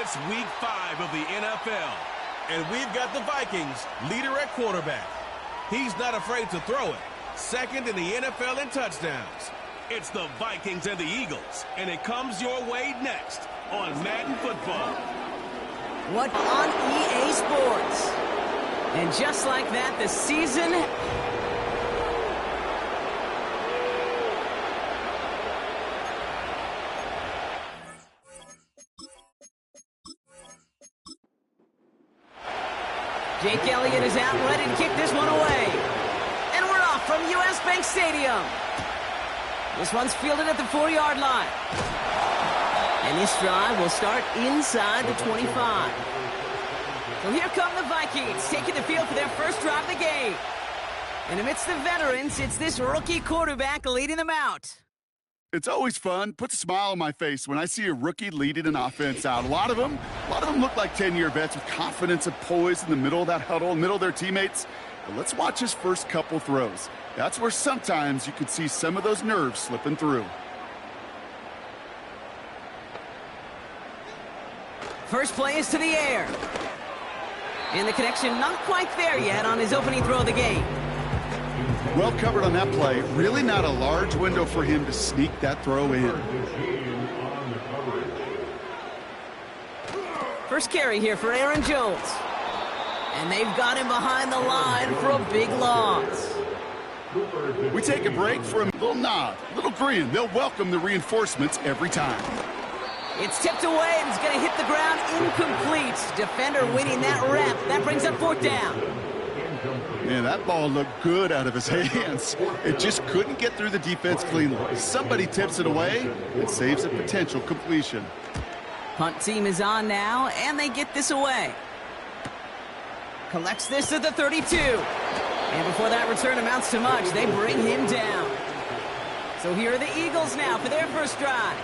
It's week 5 of the NFL, and we've got the Vikings leader at quarterback. He's not afraid to throw it. Second in the NFL in touchdowns. It's the Vikings and the Eagles, and it comes your way next on Madden Football. What on EA Sports? And just like that, the season... Jake Elliott is out, ready to kick this one away. And we're off from US Bank Stadium. This one's fielded at the 4-yard line. And this drive will start inside the 25. So here come the Vikings, taking the field for their first drive of the game. And amidst the veterans, it's this rookie quarterback leading them out. It's always fun, puts a smile on my face when I see a rookie leading an offense out. A lot of them look like 10-year vets with confidence and poise in the middle of that huddle, middle of their teammates. But let's watch his first couple throws. That's where sometimes you could see some of those nerves slipping through. First play is to the air. And the connection not quite there yet on his opening throw of the game. Well covered on that play. Really not a large window for him to sneak that throw in. First carry here for Aaron Jones. And they've got him behind the line for a big loss. We take a break for a little nod, a little grin. They'll welcome the reinforcements every time. It's tipped away and it's going to hit the ground incomplete. Defender winning that rep. That brings up 4th down. Man, that ball looked good out of his hands. It just couldn't get through the defense cleanly. Somebody tips it away and saves a potential completion. Punt team is on now, and they get this away. Collects this at the 32. And before that return amounts to much, they bring him down. So here are the Eagles now for their first drive.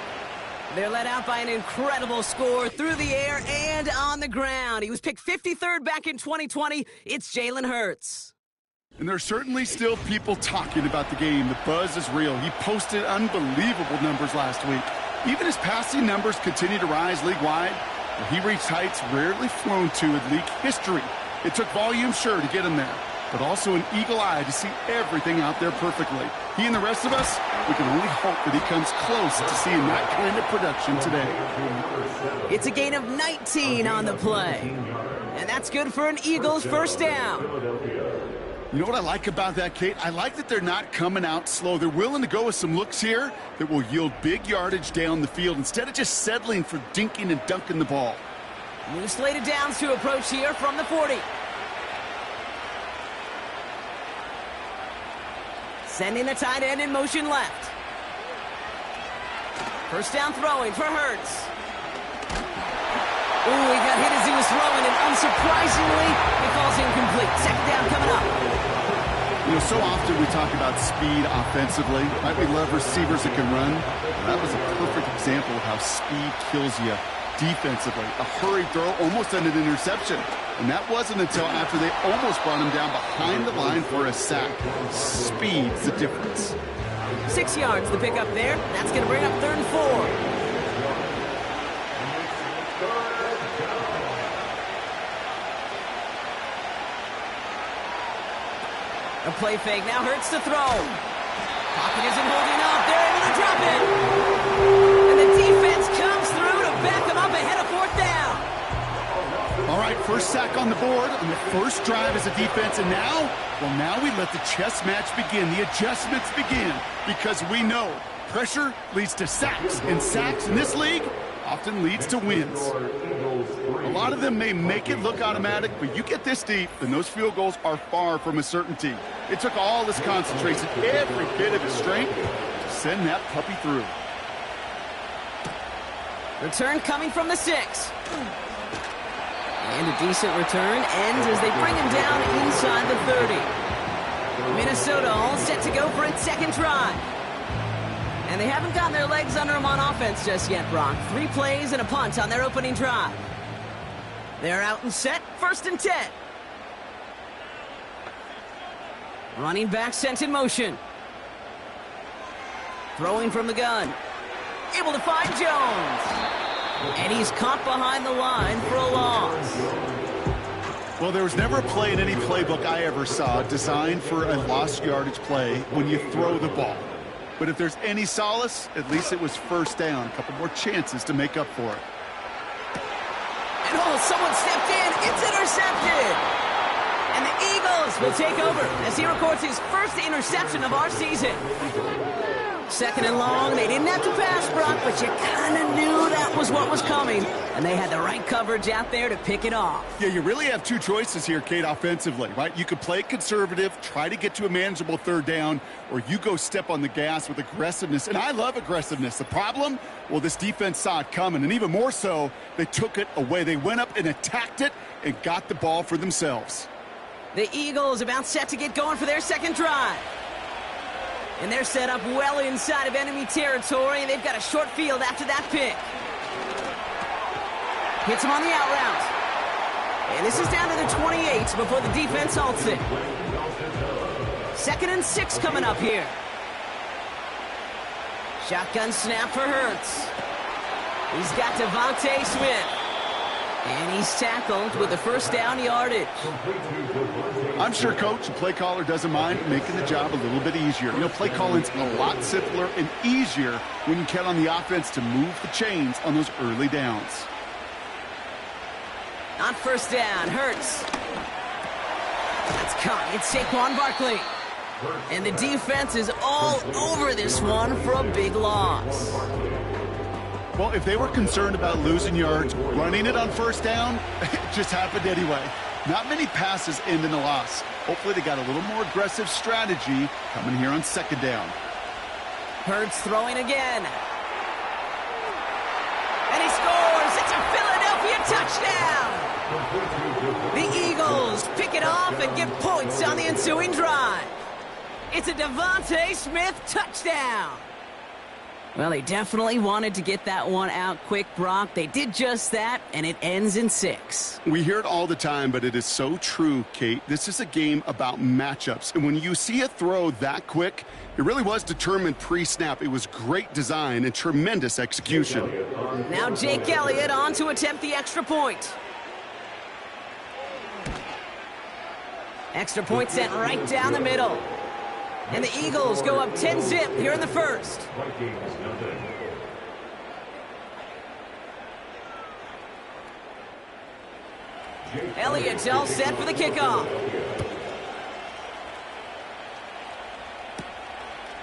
They're led out by an incredible score through the air and on the ground. He was picked 53rd back in 2020. It's Jalen Hurts. And there's certainly still people talking about the game. The buzz is real. He posted unbelievable numbers last week. Even his passing numbers continue to rise league-wide. He reached heights rarely flown to in league history. It took volume, sure, to get him there, but also an eagle eye to see everything out there perfectly. He and the rest of us, we can only hope that he comes close to seeing that kind of production today. It's a gain of 19 on the play. And that's good for an Eagles first down. You know what I like about that, Kate? I like that they're not coming out slow. They're willing to go with some looks here that will yield big yardage down the field instead of just settling for dinking and dunking the ball. New slated downs to approach here from the 40. Sending the tight end in motion left. First down throwing for Hurts. Ooh, he got hit as he was throwing, and unsurprisingly, he falls incomplete. Second down coming up. You know, so often we talk about speed offensively. Right? We love receivers that can run. Well, that was a perfect example of how speed kills you defensively. A hurried throw almost ended an interception. And that wasn't until after they almost brought him down behind the line for a sack. Speed's the difference. 6 yards to pick up there. That's going to bring up 3rd and 4. A play fake. Now Hurts to throw. Pocket isn't holding up. They're able to drop it. And the defense comes through to back them up ahead of 4th down. All right, first sack on the board on the first drive as a defense. And now, well, now we let the chess match begin. The adjustments begin because we know pressure leads to sacks. And sacks in this league often leads to wins. A lot of them may make it look automatic, but you get this deep, and those field goals are far from a certainty. It took all his concentration, every bit of his strength, to send that puppy through. Return coming from the 6. And a decent return ends as they bring him down inside the 30. Minnesota all set to go for its second drive. And they haven't gotten their legs under them on offense just yet, Brock. 3 plays and a punt on their opening drive. They're out and set, 1st and 10. Running back sent in motion. Throwing from the gun. Able to find Jones. And he's caught behind the line for a loss. Well, there was never a play in any playbook I ever saw designed for a lost yardage play when you throw the ball. But if there's any solace, at least it was first down. A couple more chances to make up for it. And someone stepped in. It's intercepted. And the Eagles will take over as he records his first interception of our season. Second and long. They didn't have to pass, Brock, but you kind of knew that was what was coming. And they had the right coverage out there to pick it off. Yeah, you really have two choices here, Kate, offensively, right? You could play conservative, try to get to a manageable third down, or you go step on the gas with aggressiveness. And I love aggressiveness. The problem? Well, this defense saw it coming, and even more so, they took it away. They went up and attacked it and got the ball for themselves. The Eagles about set to get going for their second drive. And they're set up well inside of enemy territory. They've got a short field after that pick. Hits him on the out route. And this is down to the 28 before the defense halts it. 2nd and 6 coming up here. Shotgun snap for Hurts. He's got Devontae Smith. And he's tackled with the first down yardage. I'm sure, Coach, the play caller doesn't mind making the job a little bit easier. You know, play calling's a lot simpler and easier when you count on the offense to move the chains on those early downs. On first down, Hurts. That's caught. It's Saquon Barkley. And the defense is all over this one for a big loss. Well, if they were concerned about losing yards, running it on first down, it just happened anyway. Not many passes end in a loss. Hopefully they got a little more aggressive strategy coming here on second down. Hurts throwing again. And he scores! It's a Philadelphia touchdown! The Eagles pick it off and get points on the ensuing drive. It's a Devontae Smith touchdown! Well, they definitely wanted to get that one out quick, Brock. They did just that, and it ends in 6. We hear it all the time, but it is so true, Kate. This is a game about matchups. And when you see a throw that quick, it really was determined pre-snap. It was great design and tremendous execution. Now Jake Elliott on to attempt the extra point. Extra point sent right down the middle. And the Eagles go up 10-zip here in the first. Elliott's all set for the kickoff.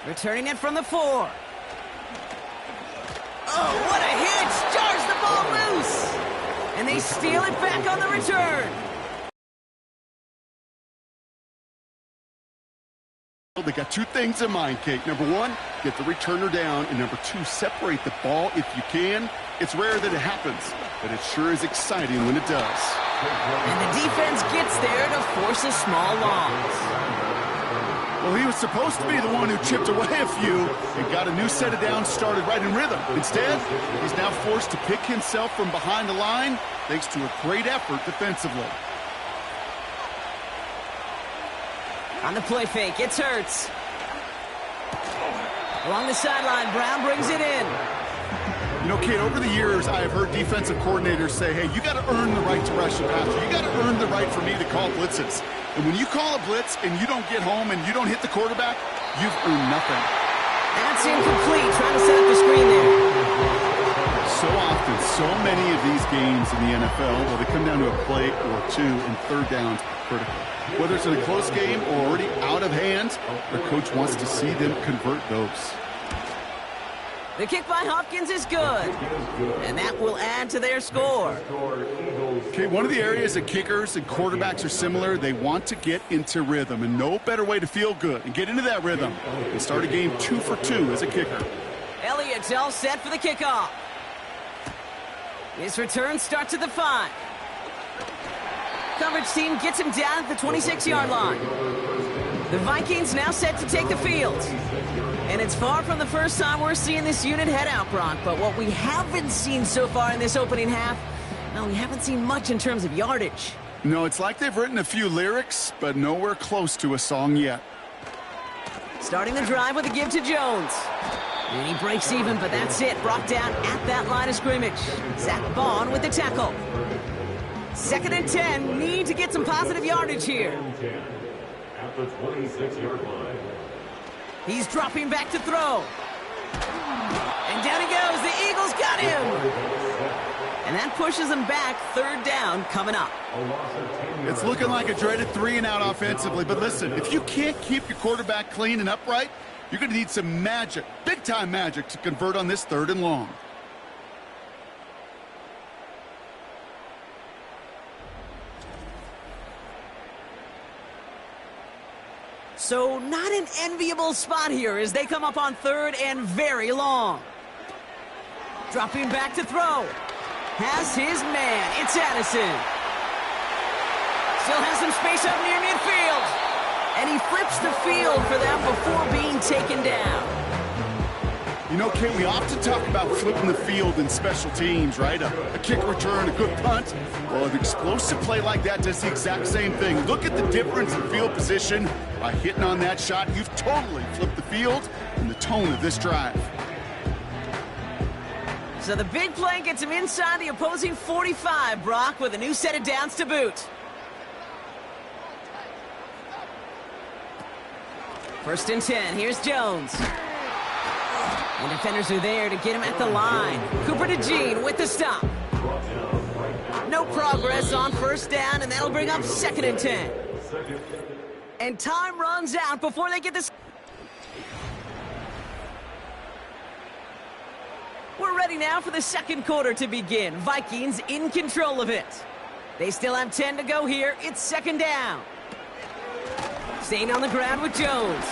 Returning it from the 4. Oh, what a hit! Jars the ball loose! And they steal it back on the return. They got two things in mind, Kate. Number one, get the returner down. And number two, separate the ball if you can. It's rare that it happens, but it sure is exciting when it does. And the defense gets there to force a small loss. Well, he was supposed to be the one who chipped away a few and got a new set of downs started right in rhythm. Instead, he's now forced to pick himself from behind the line thanks to a great effort defensively. On the play fake, it's Hurts. Along the sideline, Brown brings it in. You know, Kate, over the years, I have heard defensive coordinators say, hey, you got to earn the right to rush the passer. You got to earn the right for me to call blitzes. And when you call a blitz and you don't get home and you don't hit the quarterback, you've earned nothing. That's incomplete, trying to set up the screen there. So often, so many of these games in the NFL, well, they come down to a play or two, and third downs are critical. Whether it's in a close game or already out of hand, their coach wants to see them convert those. The kick by Hopkins is good, and that will add to their score. Okay, one of the areas that kickers and quarterbacks are similar, they want to get into rhythm, and no better way to feel good and get into that rhythm and start a game 2 for 2 as a kicker. Elliott's all set for the kickoff. His return starts at the 5. Coverage team gets him down at the 26-yard line. The Vikings now set to take the field. And it's far from the first time we're seeing this unit head out, Brock. But what we haven't seen so far in this opening half, well, we haven't seen much in terms of yardage. No, it's like they've written a few lyrics, but nowhere close to a song yet. Starting the drive with a give to Jones. And he breaks even, but that's it. Brought down at that line of scrimmage. Zach Bond with the tackle. 2nd and 10. Need to get some positive yardage here. At the 26-yard line. He's dropping back to throw. And down he goes. The Eagles got him. And that pushes them back. 3rd down coming up. It's looking like a dreaded 3-and-out offensively. But listen, if you can't keep your quarterback clean and upright, you're going to need some magic, big-time magic, to convert on this 3rd and long. So not an enviable spot here as they come up on 3rd and very long. Dropping back to throw. Has his man. It's Addison. Still has some space up near midfield. And he flips the field for them before being taken down. You know, Kate, we often talk about flipping the field in special teams, right? A kick return, a good punt. Well, an explosive play like that does the exact same thing. Look at the difference in field position. By hitting on that shot, you've totally flipped the field and the tone of this drive. So the big play gets him inside the opposing 45, Brock, with a new set of downs to boot. 1st and 10. Here's Jones. And defenders are there to get him at the line. Cooper to Jean with the stop. No progress on 1st down, and that'll bring up 2nd and 10. And time runs out before they get this. We're ready now for the 2nd quarter to begin. Vikings in control of it. They still have 10 to go here. It's 2nd down. Staying on the ground with Jones.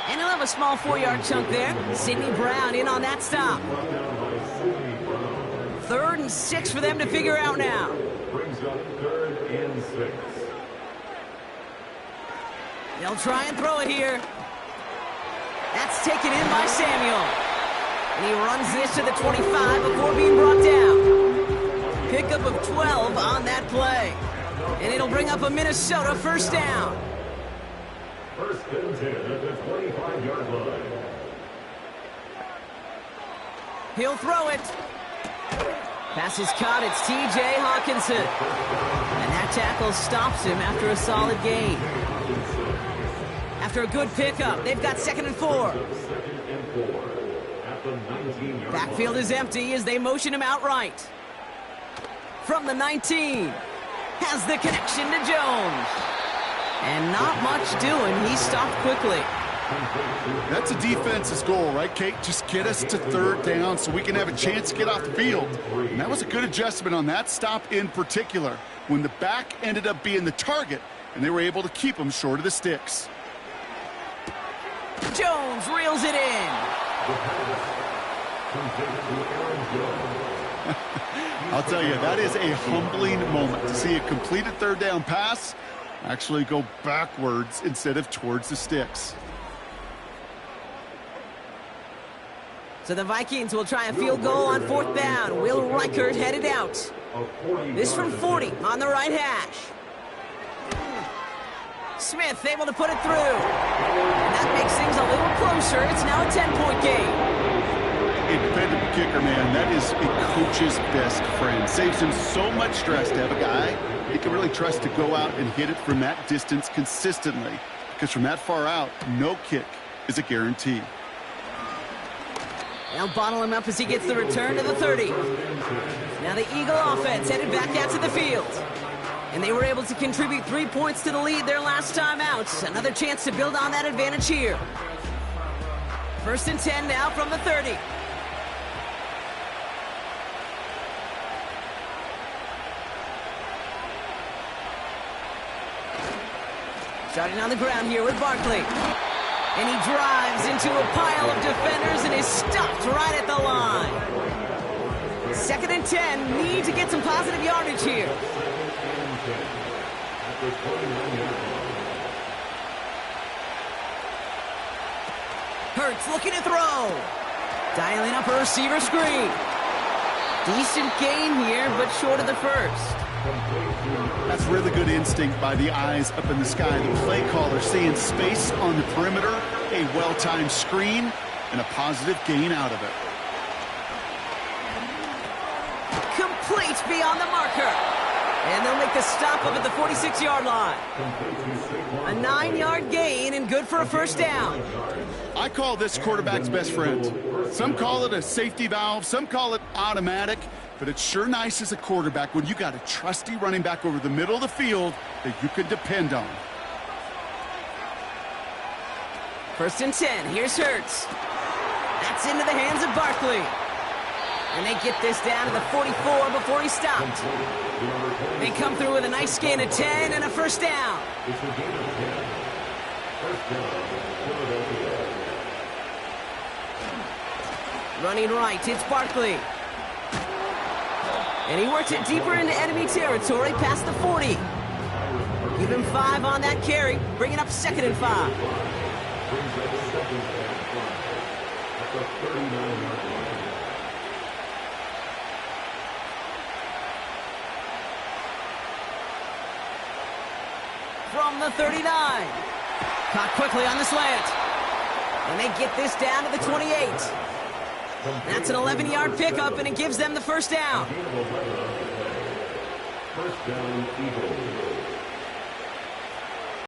And he'll have a small 4-yard chunk there. Sidney Brown in on that stop. 3rd and 6 for them to figure out now. Brings up 3rd and 6. They'll try and throw it here. That's taken in by Samuel. And he runs this to the 25 before being brought down. Pickup of 12 on that play. And it'll bring up a Minnesota 1st down. 1st and 10 at the 25-yard line. He'll throw it. Pass is caught. It's T.J. Hawkinson. And that tackle stops him after a solid gain. After a good pickup, they've got 2nd and 4. 2nd and 4 at the 19-yard line. Backfield is empty as they motion him outright. From the 19. Has the connection to Jones. And not much doing. He stopped quickly. That's a defense's goal, right, Kate? Just get us to 3rd down so we can have a chance to get off the field. And that was a good adjustment on that stop in particular, when the back ended up being the target, and they were able to keep him short of the sticks. Jones reels it in. I'll tell you, that is a humbling moment to see a completed 3rd down pass actually go backwards instead of towards the sticks. So the Vikings will try a field goal on 4th down. Will Reichert headed out. This from 40 on the right hash. Smith able to put it through. And that makes things a little closer. It's now a 10-point game. A dependable kicker, man. That is a coach's best friend. Saves him so much stress to have a guy he can really trust to go out and hit it from that distance consistently. Because from that far out, no kick is a guarantee. They'll bottle him up as he gets the return to the 30. Now the Eagle offense headed back out to the field. And they were able to contribute 3 points to the lead their last time out. Another chance to build on that advantage here. 1st and 10 now from the 30. Starting on the ground here with Barkley. And he drives into a pile of defenders and is stopped right at the line. 2nd and 10. Need to get some positive yardage here. Hurts looking to throw. Dialing up a receiver screen. Decent gain here, but short of the 1st. That's really good instinct by the eyes up in the sky. The play caller seeing space on the perimeter, a well-timed screen, and a positive gain out of it. Complete beyond the marker. And they'll make the stop up at the 46-yard line. A 9-yard gain and good for a first down. I call this quarterback's best friend. Some call it a safety valve, some call it automatic, but it's sure nice as a quarterback when you got a trusty running back over the middle of the field that you can depend on. 1st and 10. Here's Hurts. That's into the hands of Barkley. And they get this down to the 44 before he stopped. They come through with a nice gain of 10 and a first down. It's a gain of 10. First down, Philadelphia. Running right, it's Barkley. And he works it deeper into enemy territory past the 40. Give him 5 on that carry, bringing up 2nd and 5. Brings up 2nd and 5 at the 39-yard line. From the 39. Caught quickly on the slant. And they get this down to the 28. That's an 11-yard pickup, and it gives them the first down. First down, Eagles.